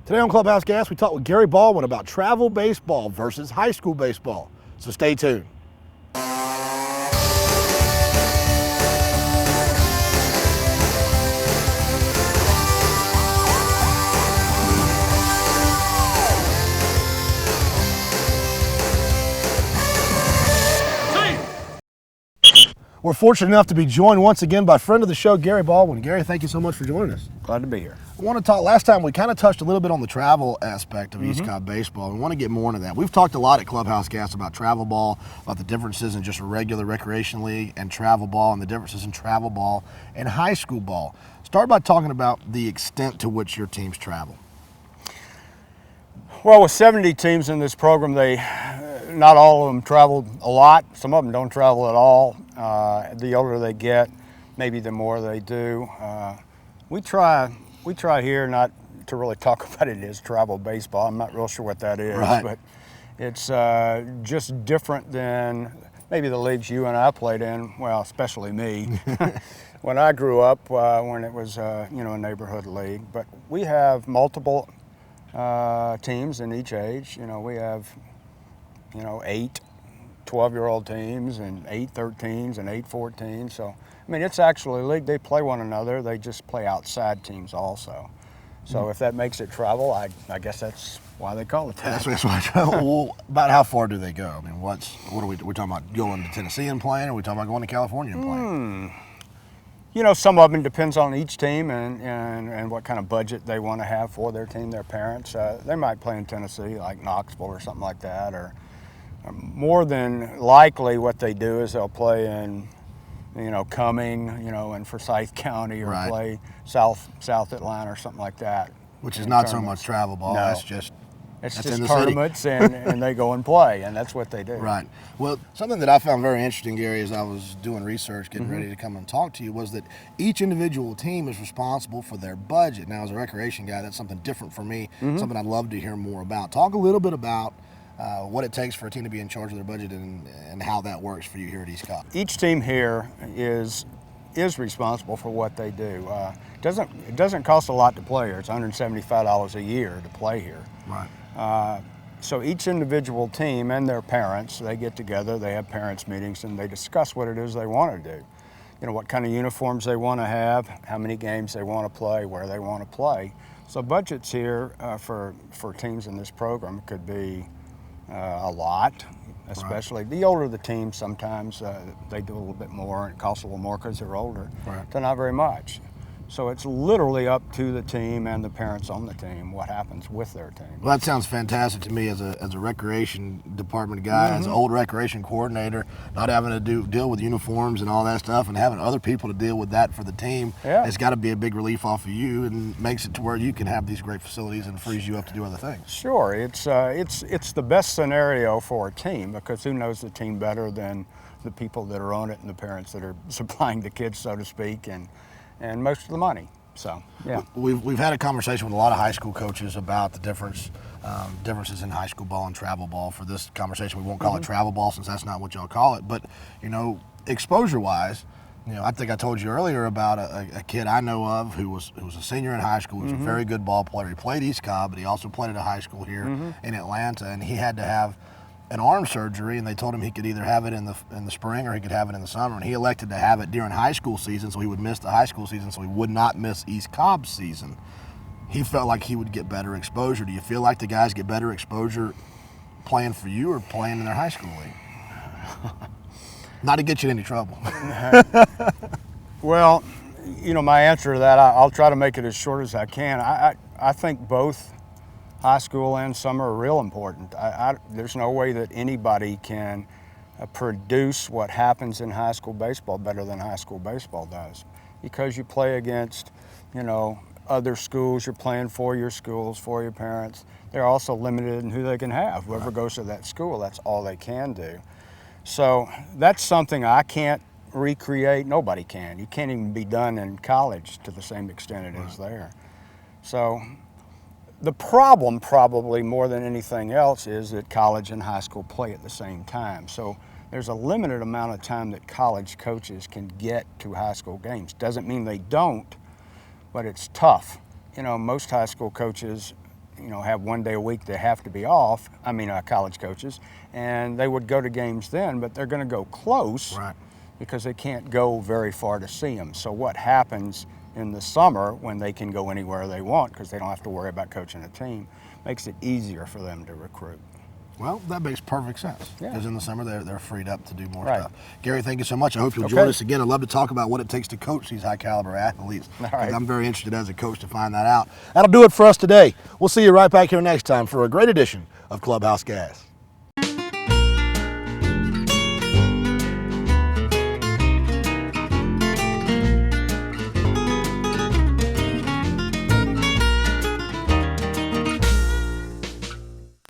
Today on Clubhouse Gas, we talk with Guerry Baldwin about travel baseball versus high school baseball. So stay tuned. We're fortunate enough to be joined once again by friend of the show, Guerry Baldwin. Guerry, thank you so much for joining us. Glad to be here. I want to talk, last time we kind of touched a little bit on the travel aspect of East Cobb Baseball. We want to get more into that. We've talked a lot at Clubhouse Gas about travel ball, about the differences in just a regular recreation league and travel ball, and the differences in travel ball and high school ball. Start by talking about the extent to which your teams travel. Well, with 70 teams in this program, not all of them travel a lot. Some of them don't travel at all. The older they get, maybe the more they do. We try here not to really talk about it as travel baseball. I'm not real sure what that is, right. But it's just different than maybe the leagues you and I played in. Well, especially me. When I grew up, when it was a neighborhood league. But we have multiple teams in each age. We have 8 12-year-old teams and 8 13s and 8 14s. So, I mean, it's actually a league. They play one another. They just play outside teams also. So if that makes it travel, I guess that's why they call it that. That's why travel. Well, about how far do they go? I mean, what are we talking about? Going to Tennessee and playing, or are we talking about going to California and playing? Some of them depends on each team and what kind of budget they want to have for their team, their parents. They might play in Tennessee, like Knoxville or something like that, or more than likely what they do is they'll play in, Cumming, in Forsyth County, or right. play South Atlanta or something like that. Which is not so much travel ball. No. That's just tournaments, and they go and play, and that's what they do. Right. Well, something that I found very interesting, Guerry, as I was doing research, getting ready to come and talk to you, was that each individual team is responsible for their budget. Now, as a recreation guy, that's something different for me, something I'd love to hear more about. Talk a little bit about what it takes for a team to be in charge of their budget and how that works for you here at East Cobb. Each team here is responsible for what they do. It doesn't cost a lot to play here. It's $175 a year to play here. Right. So each individual team and their parents, they get together, they have parents meetings, and they discuss what it is they want to do. What kind of uniforms they want to have, how many games they want to play, where they want to play. So budgets here for teams in this program could be a lot, especially the older the team. Sometimes they do a little bit more, and it costs a little more because they're older. Right. So not very much. So it's literally up to the team and the parents on the team what happens with their team. Well, that sounds fantastic to me as a recreation department guy, as an old recreation coordinator, not having to deal with uniforms and all that stuff, and having other people to deal with that for the team. Yeah. It's got to be a big relief off of you, and makes it to where you can have these great facilities and frees you up to do other things. Sure, it's the best scenario for a team, because who knows the team better than the people that are on it and the parents that are supplying the kids, so to speak, and most of the money. So, yeah. We've had a conversation with a lot of high school coaches about the differences in high school ball and travel ball. For this conversation, we won't call it travel ball, since that's not what y'all call it. But, exposure-wise, I think I told you earlier about a kid I know of who was a senior in high school. He was a very good ball player. He played East Cobb, but he also played at a high school here in Atlanta, and he had to have an arm surgery, and they told him he could either have it in the spring or he could have it in the summer, and he elected to have it during high school season, so he would miss the high school season, so he would not miss East Cobb's season. He felt like he would get better exposure. Do you feel like the guys get better exposure playing for you or playing in their high school league? Not to get you in any trouble. Well, my answer to that, I'll try to make it as short as I can. I think both high school and summer are real important. There's no way that anybody can produce what happens in high school baseball better than high school baseball does, because you play against, other schools. You're playing for your schools, for your parents. They're also limited in who they can have. Whoever goes to that school, that's all they can do. So that's something I can't recreate. Nobody can. You can't even be done in college to the same extent it is there. So the problem, probably more than anything else, is that college and high school play at the same time. So there's a limited amount of time that college coaches can get to high school games. Doesn't mean they don't, but it's tough. Most high school coaches, have 1 day a week they have to be off. I mean, college coaches, and they would go to games then, but they're going to go close, Right. because they can't go very far to see them. So what happens in the summer when they can go anywhere they want because they don't have to worry about coaching a team, makes it easier for them to recruit. Well, that makes perfect sense. Yeah. Because in the summer, they're freed up to do more Right. stuff. Gary, thank you so much. I hope you'll Okay. join us again. I'd love to talk about what it takes to coach these high-caliber athletes. All right. I'm very interested as a coach to find that out. That'll do it for us today. We'll see you right back here next time for a great edition of Clubhouse Gas.